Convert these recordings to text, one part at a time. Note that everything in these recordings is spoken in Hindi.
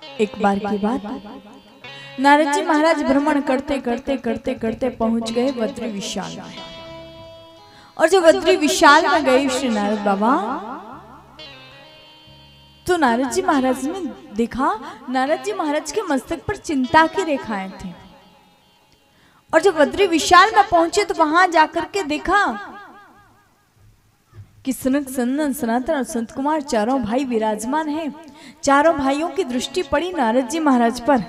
एक बार की बात, नारद जी महाराज भ्रमण करते करते करते करते पहुंच गए बद्री विशाल में। और जब बद्री विशाल में गए श्री नारद बाबा, तो नारद जी महाराज ने देखा, नारद जी महाराज के मस्तक पर चिंता की रेखाएं थी। और जब बद्री विशाल में पहुंचे तो वहां जाकर के देखा कि सनक सनंदन सनातन और संत कुमार चारों भाई विराजमान हैं। चारों भाइयों की दृष्टि पड़ी नारद जी महाराज पर,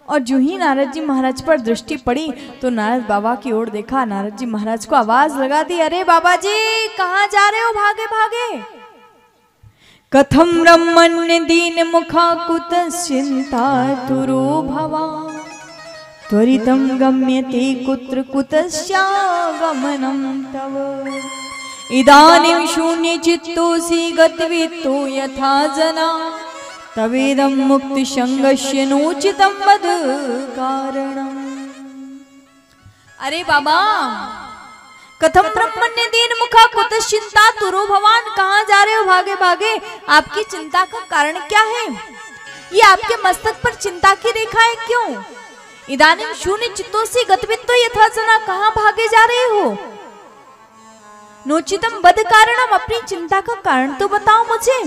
और जो ही नारद जी महाराज पर दृष्टि पड़ी तो नारद बाबा की ओर देखा, नारद जी महाराज को आवाज लगा दी, अरे बाबा जी कहाँ जा रहे हो, भागे भागे। कथम ब्रह्मण्य दीन मुखा कुत चिंता तुरो भवा, त्वरितम गम्यते कुत्र कुतश्चागमनं तव। इदानीं शून्य चित्तोऽसि गतवित्तो यथा जना, तवेदं मुक्ति संगस्य नोचितं वद कारणम्। अरे बाबा, कथम ब्रह्मण्य दीन मुखा कुतश्चिंता तुरो भवान, कहाँ जा रहे हो भागे भागे, आपकी चिंता का कारण क्या है? ये आपके मस्तक पर चिंता की रेखा है क्यों? इदानीं शून्य चित्तोऽसि गतवित्तो यथा जना, कहाँ भागे जा रहे हो? नोचितम वद कारणम, अपनी चिंता का कारण तो बताओ मुझे।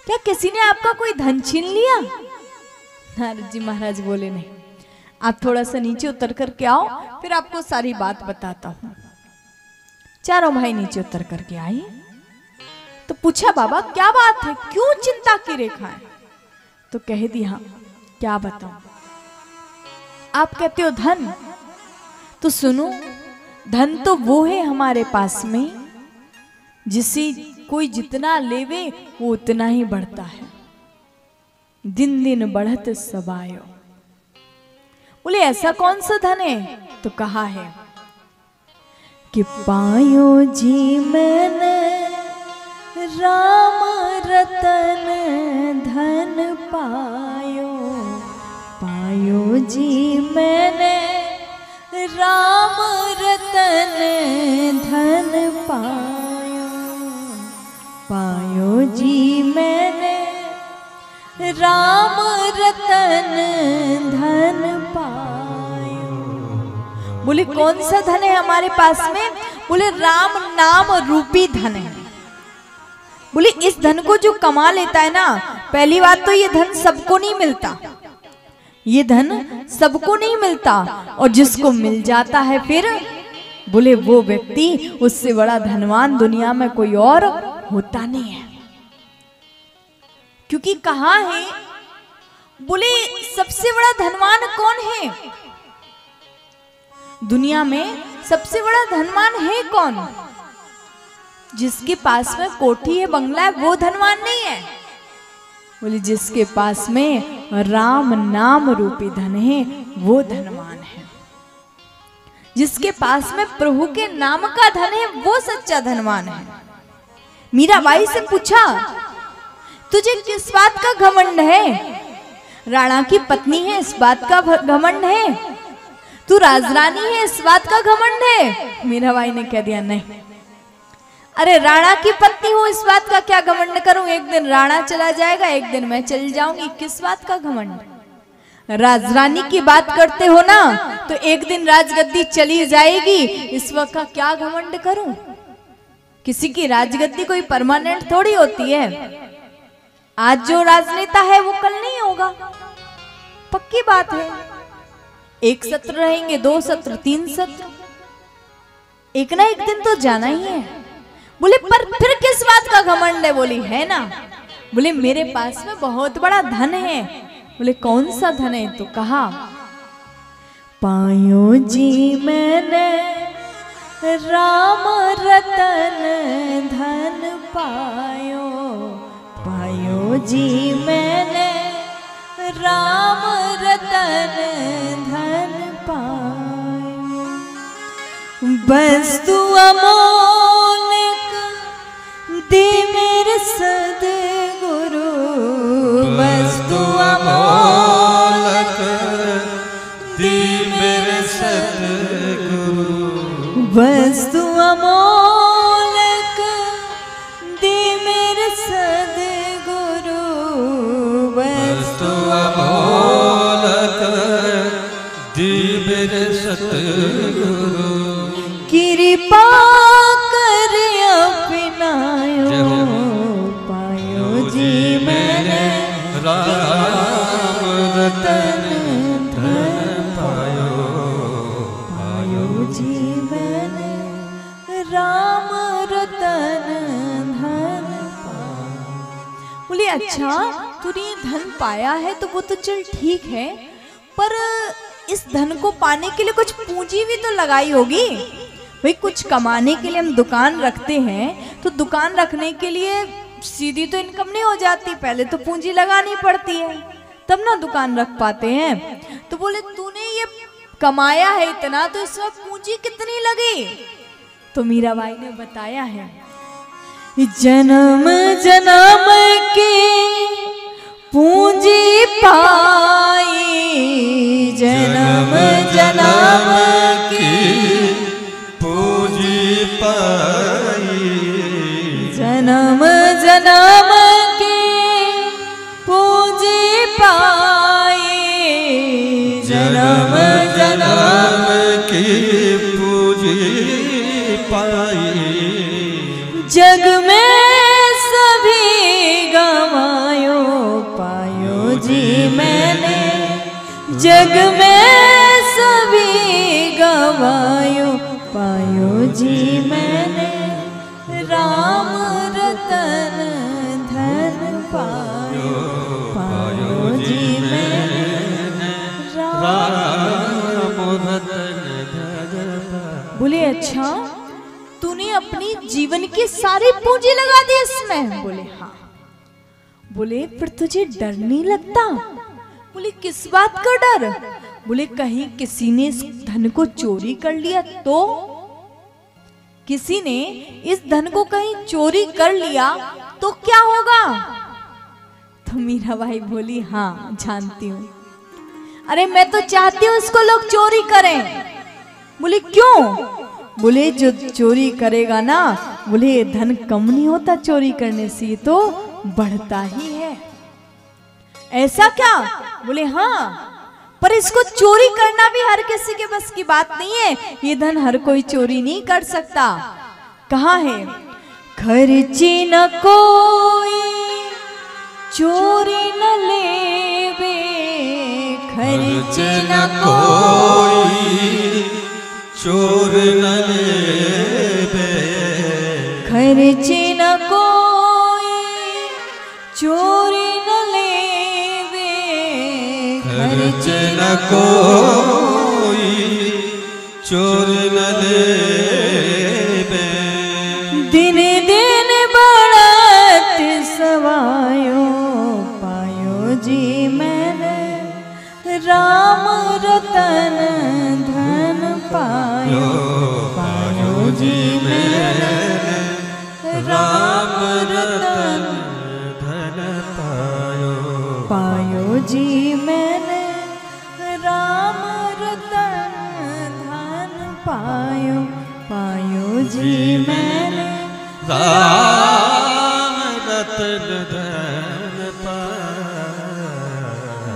क्या किसी ने आपका कोई धन छीन लिया? नारद जी महाराज बोले नहीं, आप थोड़ा सा नीचे उतर करके आओ, फिर आपको सारी बात बताता हूं। चारों भाई नीचे उतर करके आए तो पूछा, बाबा क्या बात है, क्यों चिंता की रेखा है? तो कह दिया, क्या बताऊं, आप कहते हो धन, तो सुनो, धन तो वो है हमारे पास में जिसे कोई जितना लेवे वो उतना ही बढ़ता है, दिन दिन बढ़त सबायो। बोले ऐसा कौन सा धन है? तो कहा है कि पायो जी मैंने राम रतन धन पायो, पायो जी मैंने राम रतन धन पायो, पायो जी मैंने राम रतन धन पायो। बोले कौन सा धन है हमारे पास में? बोले राम नाम रूपी धन है। बोले इस धन को जो कमा लेता है ना, पहली बात तो ये धन सबको नहीं मिलता, ये धन सबको नहीं मिलता, और जिसको मिल जाता है फिर बोले वो व्यक्ति उससे बड़ा धनवान दुनिया में कोई और होता नहीं है। क्योंकि कहा है, बोले सबसे बड़ा धनवान कौन है दुनिया में? सबसे बड़ा धनवान है कौन? जिसके पास में कोठी है, बंगला है, वो धनवान नहीं है। बोले जिसके पास में राम नाम रूपी धन है वो धनवान है। जिसके पास में प्रभु के नाम का धन है वो सच्चा धनवान है। मीराबाई से पूछा, तुझे किस बात का घमंड है? राणा की पत्नी है इस बात का घमंड है? तू राजरानी है इस बात का घमंड है? मीराबाई ने कह दिया, नहीं, अरे राणा की पत्नी हूं इस बात का क्या घमंड करूं, एक दिन राणा चला जाएगा, एक दिन मैं चली जाऊंगी, किस बात का घमंड? राजरानी की बात करते हो ना, तो एक दिन राजगद्दी चली जाएगी, इस वक्त का क्या घमंड करूं? किसी की राजगद्दी कोई परमानेंट थोड़ी होती है। आज जो राजनेता है वो कल नहीं होगा, पक्की बात है। एक सत्र रहेंगे, 2 सत्र, 3 सत्र, एक ना एक दिन तो जाना ही है। बोले पर फिर किस बात का घमंड है? बोली है ना, बोले मेरे पास में बहुत बड़ा धन है। बोले कौन सा धन है? तो कहा, पायो जी मैंने राम रतन धन पायो, पायो जी मैंने राम रतन धन पायो। वस्तु अमोलक दे मेरे सद्गुरु, वस्तु अमोलक दे मेरे सद्गुरु, वस्तु अमोलक दे मेरे सद्गुरु, वस्तु अमोलक दे मेरे सद्गुरु, कृपा कर अपनायो पायो जी मैंने राम रतन धन पायो, पायो जी मैंने राम रतन धन पायो। बोले अच्छा तूने ये धन पाया है तो वो तो चल ठीक है, पर इस धन को पाने के लिए कुछ पूंजी भी तो लगाई होगी। भाई कुछ कमाने के लिए हम दुकान रखते हैं तो दुकान रखने के लिए सीधी तो इनकम नहीं हो जाती, पहले तो पूंजी लगानी पड़ती है तब ना दुकान रख पाते हैं। तो बोले तूने ये कमाया है इतना तो इसमें पूंजी कितनी लगी? तो मीराबाई ने बताया है जन्म जन्म की पूंजी पाई, जन्म जन्म की पूंजी पाई, जन्म जन्म की पूंजी पाई, जन्म जन्म की पूंजी पाई, जग में सभी गवायो पायो जी मैंने, जग में सभी गवायो पायो जी मैंने, राम रतन धन पायो, पायो जी मैंने राम रतन धन पायो। बोले अच्छा तूने अपनी जीवन की सारी पूंजी लगा दी इसमें? बोले हाँ। बोले फिर तुझे डर नहीं लगता? बोले किस बात का डर? बोले कहीं किसी ने इस धन को चोरी कर लिया तो? किसी ने इस धन को कहीं चोरी कर लिया तो क्या होगा? तो मीराबाई बोली हाँ जानती हूँ। अरे मैं तो चाहती हूँ इसको लोग चोरी करें। बोले क्यों? बोले जो चोरी करेगा ना, बोले ये धन कम नहीं होता चोरी करने से, ये तो बढ़ता ही है। ऐसा क्या? बोले हाँ, पर इसको चोरी करना भी हर किसी के बस की बात नहीं है। ये धन हर कोई चोरी नहीं कर सकता। कहाँ है? खर्ची न कोई चोरी न लेवे, खर्ची न कोई चोर न लेवे, खर्ची न कोई चोरी न लेवे, खर्च न कोई चोर न लेवे, दिन दिन बढ़त सवायो पायो जी मैंने, राम रतन धन पायो, पायो जी मैंने, राम रतन धन पायो, पायो जी मैंने, राम रतन धन पायो, पायो जी मैंने, राम रतन धन पायो।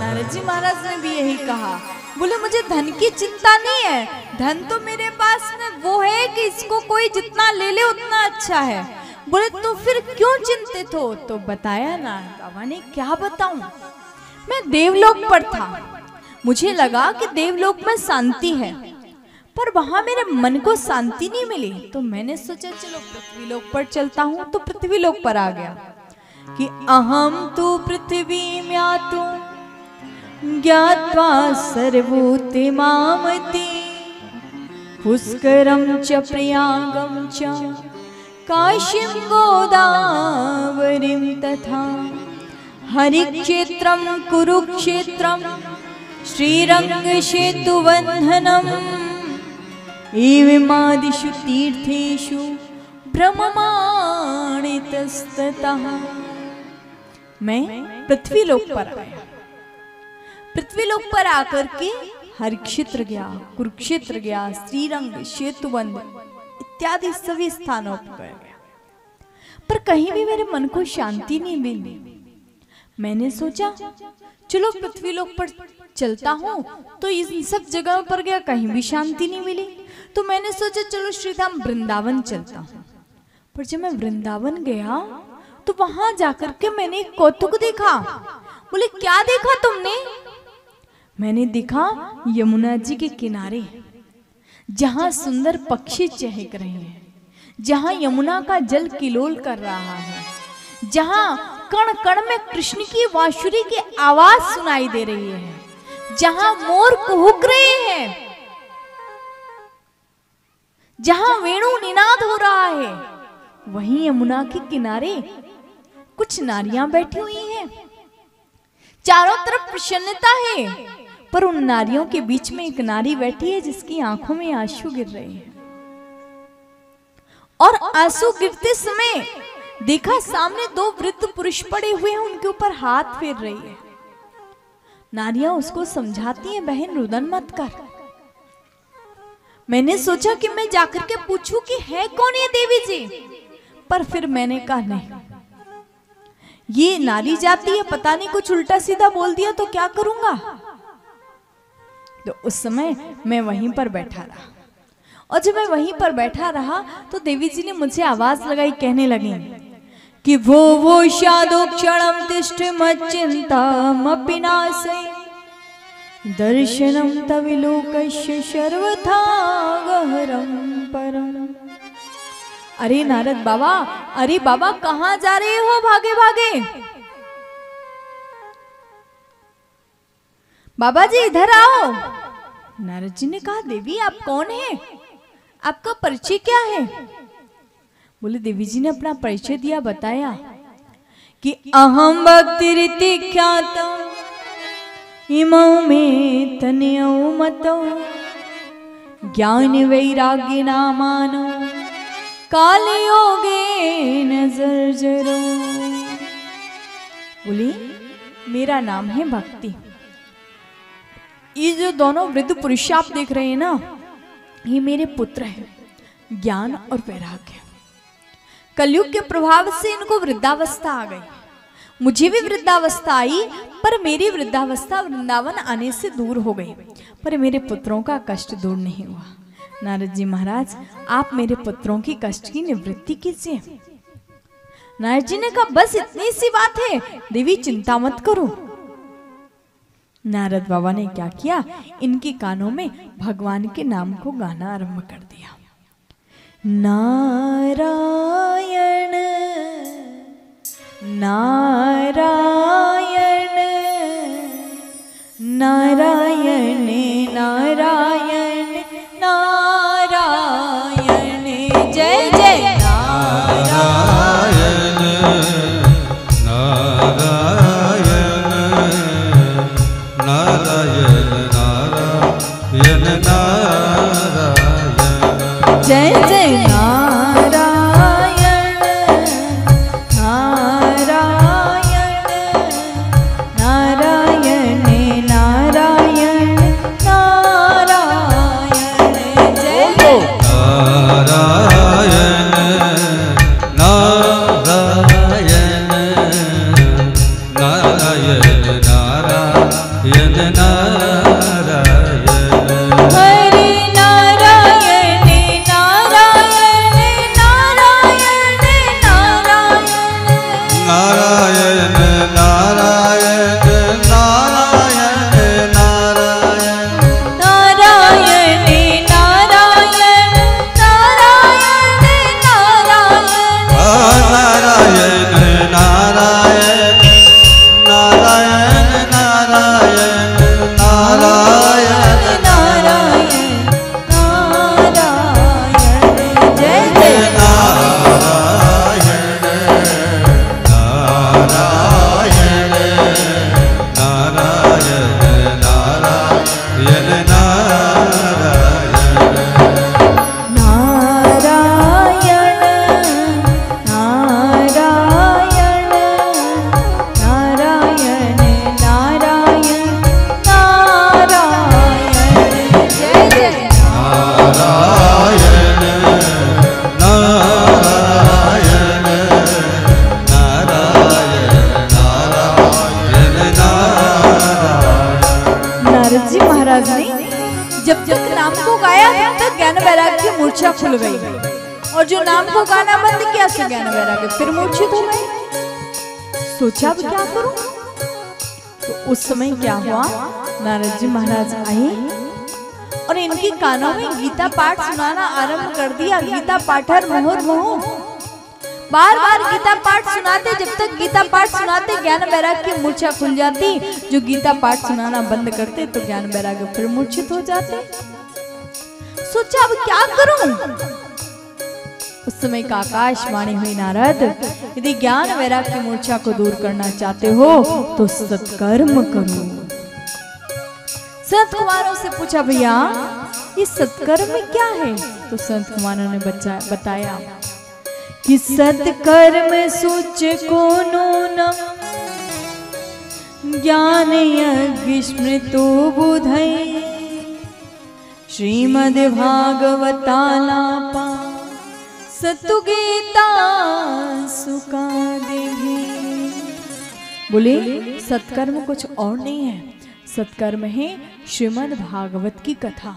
नारद जी महाराज ने भी यही कहा। बोले मुझे धन की चिंता नहीं है, धन तो मेरे पास में वो है कि इसको कोई जितना ले ले उतना अच्छा है। बोले तो फिर क्यों चिंतित हो? तो बताया ना बाबा ने, क्या बताऊं, मैं देवलोक पर था, मुझे लगा कि देवलोक में शांति है, पर वहां मेरे मन को शांति नहीं मिली। तो मैंने सोचा चलो पृथ्वीलोक पर चलता हूं। तो पृथ्वीलोक पर आ गया कि अहम तु पृथ्वी म्यातु ज्ञात्वा सर्वभूते मामति, पुष्करम च प्रयागम च काशीं गोदावरीं तथा, हरिक्षेत्रं कुरुक्षेत्रं श्रीरंगसेतुबन्धनम्, एवमादिषु तीर्थेषु भ्रममाणितस्ततः। मैं पृथ्वीलोक पर आया। पृथ्वीलोक पर आकर के हरिक्षेत्र गया, कुरुक्षेत्र गया, श्रीरंग, सेतुबंध इत्यादि सभी स्थानों पर गया, पर कहीं भी मेरे मन को शांति नहीं मिली। मैंने सोचा चलो पृथ्वी लोक पर चलता हूँ, तो इन सब जगहों पर गया, कहीं भी शांति नहीं मिली। तो मैंने सोचा चलो श्रीधाम वृंदावन चलता हूँ। पर जब मैं वृंदावन गया तो वहां जाकर के मैंने एक कौतुक देखा। बोले क्या देखा तुमने? मैंने देखा यमुना जी के किनारे जहां सुंदर पक्षी चहक रहे हैं, जहां यमुना का जल किलोल कर रहा है, जहां कण कण में कृष्ण की बांसुरी की आवाज सुनाई दे रही है, जहां मोर कुहुक रहे हैं, जहां वेणु निनाद हो रहा है, वहीं यमुना के किनारे कुछ नारियां बैठी हुई हैं। चारों तरफ प्रसन्नता है, पर उन नारियों के बीच में एक नारी बैठी है जिसकी आंखों में आंसू गिर रहे हैं। और आंसू गिरते समय देखा सामने दो वृद्ध पुरुष पड़े हुए हैं, उनके ऊपर हाथ फेर रही है। नारियां उसको समझाती हैं, बहन रुदन मत कर। मैंने सोचा कि मैं जाकर के पूछूं कि है कौन ये देवी जी, पर फिर मैंने कहा नहीं, ये नारी जाती है, पता नहीं कुछ उल्टा सीधा बोल दिया तो क्या करूंगा। तो उस समय मैं वहीं पर बैठा रहा, और जब मैं वहीं पर बैठा रहा तो देवी जी ने मुझे आवाज लगाई, कहने लगी कि वो शादो क्षणम तिष्ठ मच्चिंतामपि नासै दर्शनम तविलोकस्य सर्वथा गहरम परम। अरे नारद बाबा, अरे बाबा कहाँ जा रहे हो भागे भागे? बाबा जी इधर आओ। नारद जी ने कहा देवी आप कौन है, आपका परिचय क्या है? बोले देवी जी ने अपना परिचय दिया, बताया कि अहम भक्ति रीति ख्यातम इमौ में तनयौ मतौ ज्ञान वैराग्य नामानो काल योगे नजर जरो। बोली मेरा नाम है भक्ति। ये जो दोनों वृद्ध पुरुष आप देख रहे हैं ना, ये मेरे पुत्र हैं, ज्ञान और वैराग्य। कलयुग के प्रभाव से इनको वृद्धावस्था आ गई, मुझे भी वृद्धावस्था आई, पर मेरी वृद्धावस्था वृंदावन आने से दूर हो गई, पर मेरे पुत्रों का कष्ट दूर नहीं हुआ। नारद जी महाराज आप मेरे पुत्रों की कष्ट की निवृत्ति कीजिए। नारद जी ने कहा बस इतनी सी बात है, देवी चिंता मत करो। नारद बाबा ने क्या किया, इनके कानों में भगवान के नाम को गाना आरंभ कर दिया। नारायण नारायण नारायण नारायण नारायण, जय जय नारायण नारायण नारायण नारायण नारायण, जय जय नारायण नारायण नारायण नारायण नारायण, जय जय नारायण नारायण नारायण नारायण नारायण, हरि नारायण नारायण नारायण नारायण नारायण नारायण नारायण नारायण नारायण नारायण ज्ञान वैराग्य की मूर्छा खुल गई, और जो नाम को गाना बंद किया सो ज्ञान वैराग्य फिर मूर्छित हो गए। सोचा अब क्या करूं? तो उस समय क्या हुआ, नारद जी महाराज आए और इनकी कानों में गीता पाठ सुनाना आरंभ कर दिया। गीता पाठर मुहुर्मुहु, बार बार गीता पाठ सुनाते, जब तक गीता पाठ सुनाते ज्ञान वैराग्य की मूर्छा खुल जाती। जो गीता पाठ सुनाना बंद करते तो ज्ञान वैराग्य फिर मूर्छित हो जाते। सोचा अब क्या करूं? उस समय का आकाशवाणी हुई, नारद यदि ज्ञान वैराग्य की मूर्छा को दूर करना चाहते हो तो सत्कर्म करो। संत कुमारों से पूछा, भैया ये सत्कर्म क्या है? तो संत कुमारों ने बताया कि सत्कर्म सुच को नूनम ज्ञान यज्ञ स्मृतो बुधै श्रीमद् भागवतालापा सतु गीता सुकादि। बोले सत्कर्म कुछ और नहीं है, सत्कर्म है श्रीमद् भागवत की कथा।